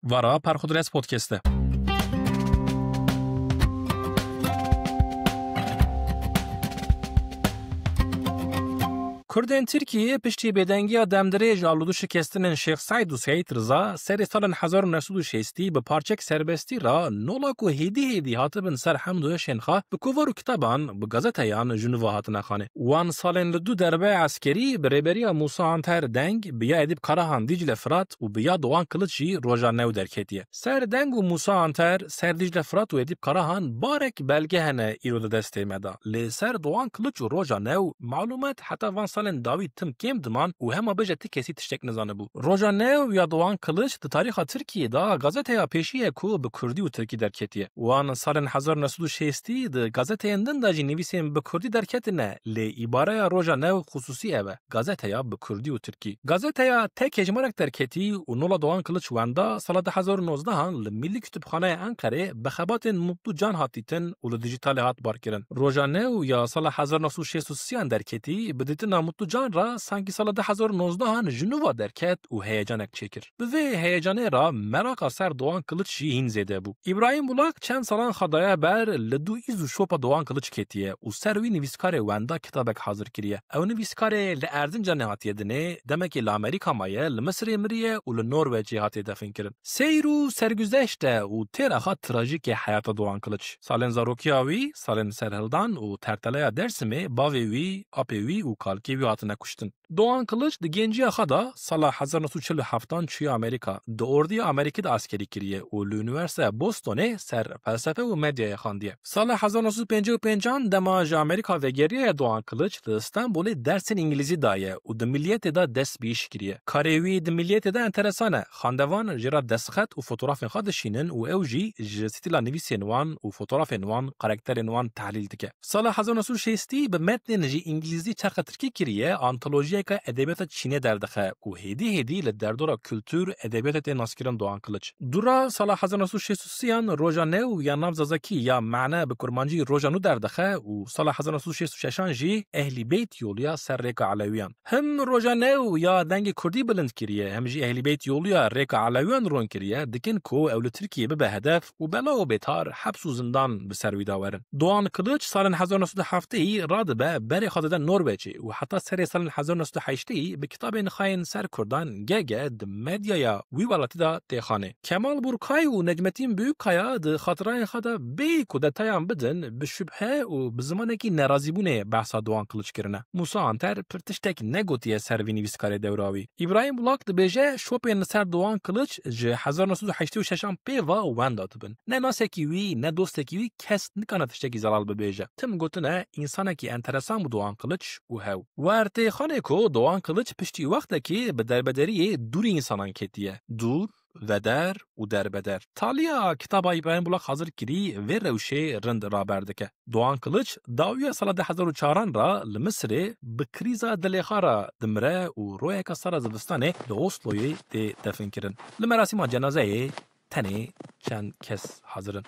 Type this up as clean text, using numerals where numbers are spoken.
Vara Perxudres Podcast'te. Kurdên Tirkiyeyê piştî bêdengiya demdirê ji alûdû şikestinên Şêx Saîd û Seyid Rıza serê salên 1960 bi parçek serbestî ra nola ku hêdî hatibin ser hemdû hişên xwe bi kovar û kitaban bi gazeteyan ji nû hatine xanê. Wan salên li du derbeyê eskerî bi rêberiya Musa Anter Deng bi ya Edîb Karahan Dicle Firat û bi ya Doğan Kılıç jî roja new derketiye. Ser Deng û Musa Anter, ser Dicle Firat û Edîb Karahan barek belge hene îro di destê me da. Lê ser Doğan Kılıç û roja new malumat heta van David tim kêm diman û hema bêje ti kesî tiştek nizanibû. Roja new ya Doğan Kılıç di tarîxa Tirkiyeyê da gazeteya pêşî ku bi Kurdî û Tirkî derketiye. Wan salên 1960 di gazeteyên din da jî nivîsên bi Kurdî derketine, lê îbareya roja new xusûsî ev e, gazeteya bi Kurdî û Tirkî. Gazeteya tek hejmarek derketî û nola Doğan Kılıç wenda sala 2019 li Millî Kütüpxaneya Enqerê bi xebatên Mutlu Can hatîtin û li dijîtalê hat barkirin. Roja new ya sala 1963 derketî bi dîtina Mutlu Can ra sanki sala 2019 ji nû derket û heyecanek çêkir. Bi vê heyecanê ra meraka ser Doğan Kılıç jî hîn zêde bû. İbrahim Bulak çend salan xedaya ber li du îz û şopa Doğan Kılıç ketiye û ser wî nivîskarê wenda kitabek hazir kiriye. Ew nivîskarê li Erdincanê hatiye dinê, demekê li Amerîka maye, li Misrê miriye û li Norwêcê hatiye defin kirin. Seyr û sergüzeşt e û têrexa trajîkê heyata Doğan Kılıç. Salên zarokiya wî, salên serhildan û terteleya Dêrsimê bavê wî, apê wî û kalkê wî hatine kuştin. Doğan Kılıç di genciya xwe da sala 1947 çûye Amerîka. Di ordiya Amerîkî de askerî kiriye û li Üniversiteya Bostonê ser felsefe û medyayê xandiye. Sala 1955 dema ji Amerîka vegeriye Doğan Kılıç li İstanbulê dersên İngilîzî daye û di Milliyetê de dest bi îş kiriye. Karê wî di Milliyetê de enteresan e. Xandevan ji ra destxet û fotoğrafên xwe dişînin û ew jî ji stîla nivîsên wan û fotoğrafên wan karakterên wan tehlîl dike. Sala 1960 bi metnên jî İngilîzî çarxa Tirkî kiriye antolojiyeka edebiyata Çinê derdixe û hêdî li derdora kültür edebiyata tê naskirin Doğan Kılıç. Dura sala 1963 roja new ya nav zazakî ya mane bi kurmancî roja nû derdixe û sala 1966 jî Ehlî Beyt yoluya ser rêka Alewiyan. Hem roja new ya dengê Kurdî bilind kiriye, hem jî Ehlî Beyt yoluya rêka Alewiyan ron kiriye, dikin ku ew li Tirkiyeyê bibe hedef û bela û bêtar hebs û zindan bi ser wî da werin. Doğan Kılıç salên 1970 radibe berê xwe dide Norwêcê û heta serê salên 1980 bi kitabên xayên ser Kurdan gege di medyaya wî welatî da têxanê. Kemal Burkay û Necmetîn Büyükkaya di xatirayên xwe de bê ku detayan bidin bi şübhe û bi zimanekî nerazîbûnê behsa Doğan Kılıç kirine. Musa Anter pir tiştek negotiye ser vî nivîskarê dewra wî. İbrahim Bulak dibêje şopên li ser Doğan Kılıç ji 1986 pêva wenda dibin. Ne nasekî wî ne dostekî wî kes nikane tiştekî zelal bibêje. Tim gotine însanekî enteresan bû Doğan Kılıç û hew. Wer têxanê ku Doğan Kılıç piştî wextekî bi derbederiyê durî însanan ketiye. Dur ve der û derbeder. Taliya kitaba İbrahim Bulak hazır kirî vê rewşê rind raberdike. Doğan Kılıç dawiya sala 2004 ra li Misrê bi krîza dilê xwe ra dimire û royeka sara zivistanê li Osloyê tê defin kirin. Li merasîma cenazeyê tenê çend kes hazirin.